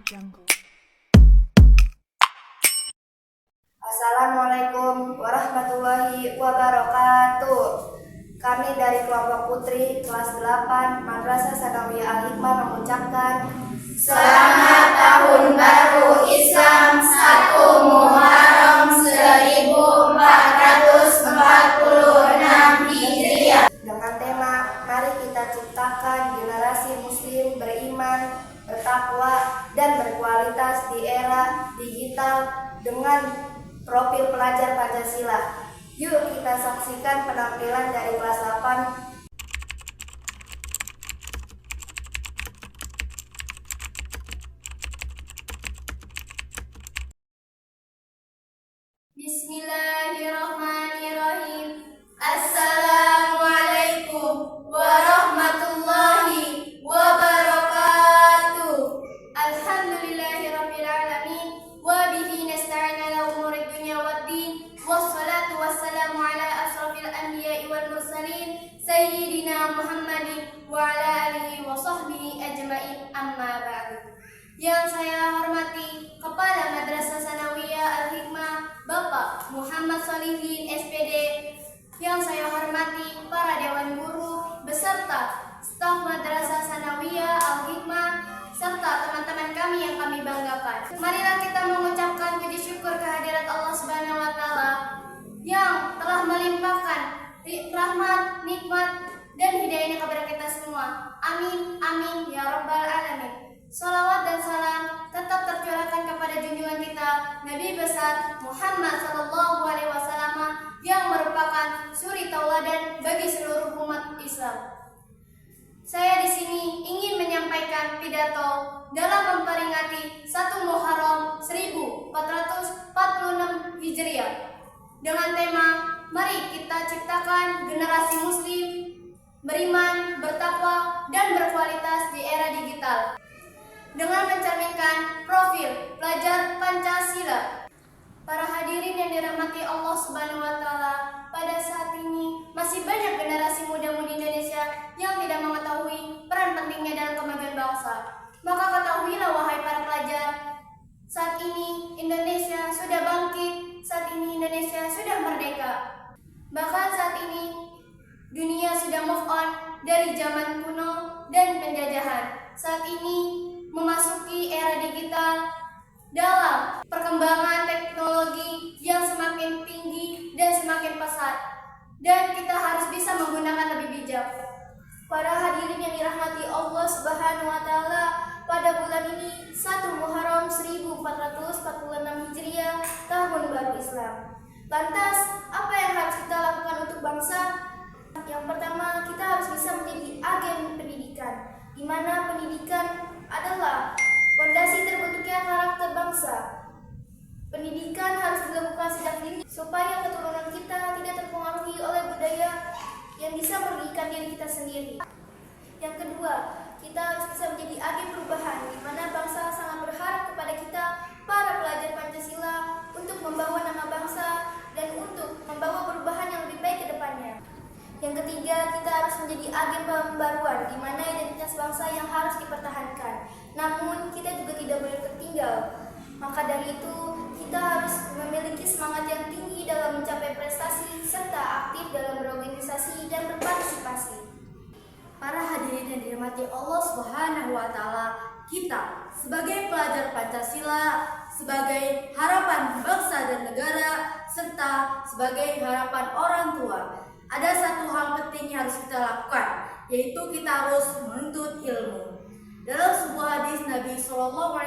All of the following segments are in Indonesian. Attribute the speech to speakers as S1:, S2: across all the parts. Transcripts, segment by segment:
S1: Jungle.
S2: Assalamualaikum warahmatullahi wabarakatuh. Kami dari kelompok putri kelas 8 Madrasah Sanawiyah Al-Hikmah mengucapkan
S3: Selamat Tahun Baru Islam 1 Muharram 1446 Hijriah
S2: dengan tema Mari kita ciptakan generasi muslim beriman, bertakwa, dan berkualitas di era digital dengan profil pelajar Pancasila. Yuk kita saksikan penampilan dari kelas 8.
S3: Bismillahirrahmanirrahim. Assalamualaikum warahmatullahi wabarakatuh. Alhamdulillahirabbil alamin wa bihi nasta'in ala umuri dunya waddin. Wassalatu wassalamu ala asrofil anbiya'i wal mursalin sayyidina Muhammadin wa ala alihi wa sahbihi ajma'in, amma ba'du. Yang saya hormati Kepala Madrasah Sanawiyah Al-Hikmah Bapak Muhammad Solihin SPD, yang saya hormati para dewan guru beserta staf Madrasah Sanawiyah Al-Hikmah serta teman-teman kami yang kami banggakan. Marilah kita mengucapkan puji syukur kehadirat Allah Subhanahu wa taala yang telah melimpahkan rahmat, nikmat, dan hidayahnya kepada kita semua. Amin, amin, ya rabbal alamin. Salawat dan salam tetap tercurahkan kepada junjungan kita Nabi besar Muhammad SAW yang merupakan suri tauladan bagi seluruh umat Islam. Saya di sini ingin menyampaikan pidato dalam memperingati 1 Muharram 1446 Hijriah dengan tema Mari kita ciptakan generasi muslim beriman, bertakwa, dan berkualitas di era digital, dengan mencerminkan profil pelajar Pancasila. Para hadirin yang dirahmati Allah Subhanahu wa taala, pada saat ini masih banyak generasi muda-mudi Indonesia yang tidak mengetahui peran pentingnya dalam kemajuan bangsa. Maka ketahuilah wahai para pelajar, saat ini Indonesia sudah bangkit, saat ini Indonesia sudah merdeka. Bahkan saat ini dunia sudah move on dari zaman kuno dan penjajahan. Saat ini memasuki era digital dalam perkembangan teknologi yang semakin tinggi dan semakin pesat, dan kita harus bisa menggunakan lebih bijak. Para hadirin yang dirahmati Allah Subhanahu wa taala, pada bulan ini 1 Muharram 1446 Hijriah, tahun baru Islam. Lantas, apa yang harus kita lakukan untuk bangsa? Yang pertama, kita harus bisa menjadi agen pendidikan, di mana pendidikan adalah fondasi terbentuknya karakter bangsa. Pendidikan harus dilakukan sejak dini supaya keturunan kita tidak terpengaruhi oleh budaya yang bisa merugikan diri kita sendiri. Yang kedua, kita harus bisa menjadi agen perubahan, di mana bangsa sangat berharap kepada kita, para pelajar Pancasila, untuk membawa nama bangsa dan untuk membawa perubahan yang lebih baik ke depannya. Yang ketiga, kita harus menjadi agen pembaruan, di mana identitas bangsa yang harus dipertahankan. Namun, kita juga tidak boleh tertinggal. Maka dari itu, kita harus memiliki semangat yang tinggi dalam mencapai prestasi, serta aktif dalam berorganisasi dan berpartisipasi.
S1: Para hadirin yang dirahmati Allah Subhanahu wa taala, kita sebagai pelajar Pancasila, sebagai harapan bangsa dan negara, serta sebagai harapan orang tua, ada satu hal penting yang harus kita lakukan, yaitu kita harus menuntut ilmu. Dalam sebuah hadis Nabi SAW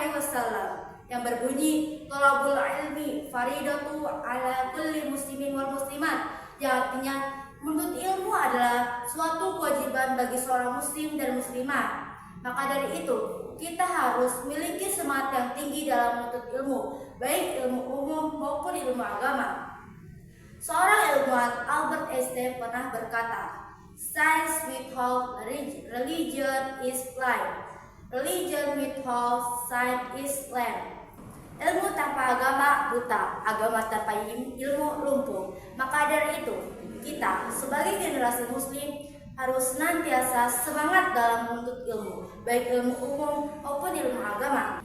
S1: yang berbunyi, "Thalabul ilmi faridatu ala kulli muslimin wal muslimat," yang artinya menuntut ilmu adalah suatu kewajiban bagi seorang muslim dan muslimah. Maka dari itu, kita harus memiliki semangat yang tinggi dalam menuntut ilmu, baik ilmu umum maupun ilmu agama. Seorang ilmuwan, Albert Einstein, pernah berkata, "Science without religion is blind. Religion without science is lame." Ilmu tanpa agama buta, agama tanpa ilmu lumpuh. Maka dari itu, kita sebagai generasi muslim harus senantiasa semangat dalam menuntut ilmu, baik ilmu umum maupun ilmu agama.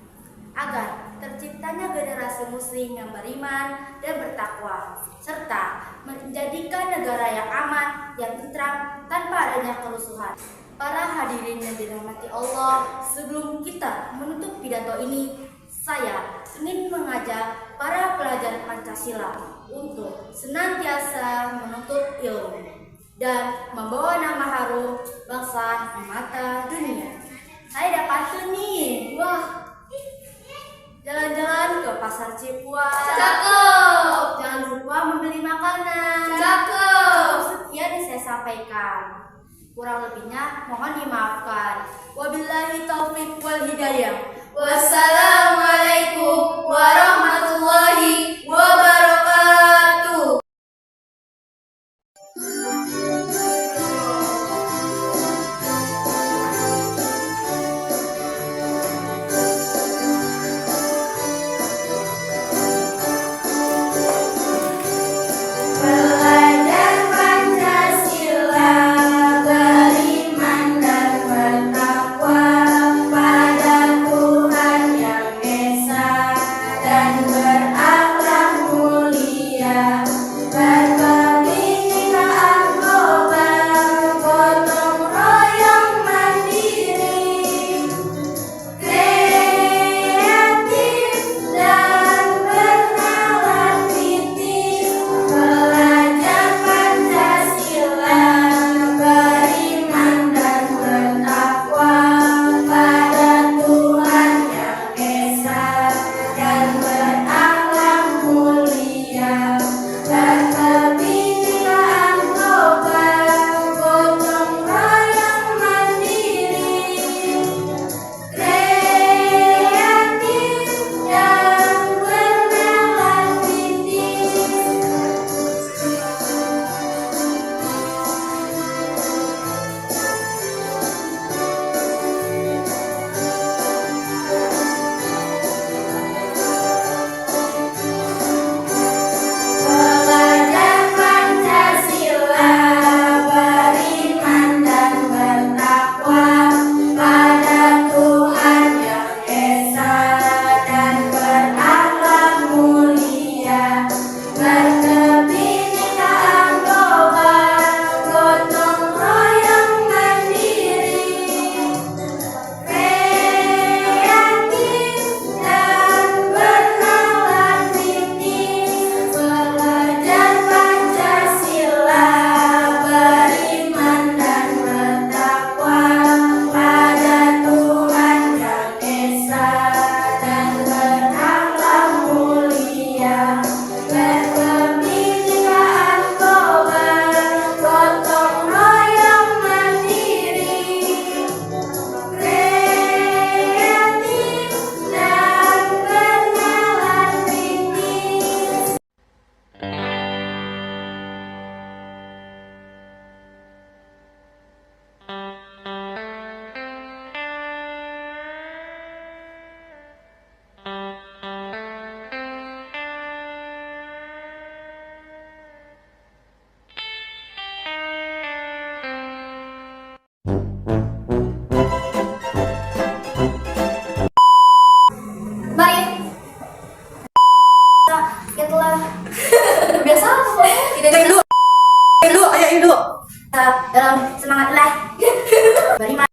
S1: agar terciptanya generasi muslim yang beriman dan bertakwa, serta menjadikan negara yang aman, yang tentram, tanpa adanya kerusuhan. Para hadirin yang dirahmati Allah, sebelum kita menutup pidato ini, saya ingin mengajak para pelajar Pancasila untuk senantiasa menuntut ilmu dan membawa nama harum bangsa di mata dunia. Saya dapat tuh nih, jalan-jalan ke pasar Cipuan.
S3: Cakep.
S1: Jangan lupa membeli makanan.
S3: Cakep.
S1: Sekian yang saya sampaikan. Kurang lebihnya mohon dimaafkan. Wabillahi taufiq wal hidayah.
S3: Wassalamualaikum warahmatullahi wabarakatuh.
S2: Belajar Pancasila, beriman dan bertakwa pada Tuhan Yang Esa, dan berakhlak mulia, berkebinekaan global, gotong royong mandiri, kreatif dan bernalar kritis. Belajar Pancasila, beriman dan bertakwa pada Tuhan Yang Esa, dan berakhlak mulia, berkebinekaan global, gotong royong mandiri, kreatif dan bernalar kritis. Belajar Pancasila, beriman dan bertakwa pada Tuhan Yang Esa, dan berakhlak mulia, berkebinekaan global, gotong royong mandiri, kreatif dan bernalar kritis. Belajar Pancasila, beriman dan bertakwa pada Tuhan Yang Esa, dan berakhlak mulia, berkebinekaan global, gotong royong mandiri, kreatif dan bernalar kritis.
S3: Baik.
S2: Itulah
S3: Biasa tidak
S1: Ayo dulu, ayo dulu. Dalam semangat live. Beriman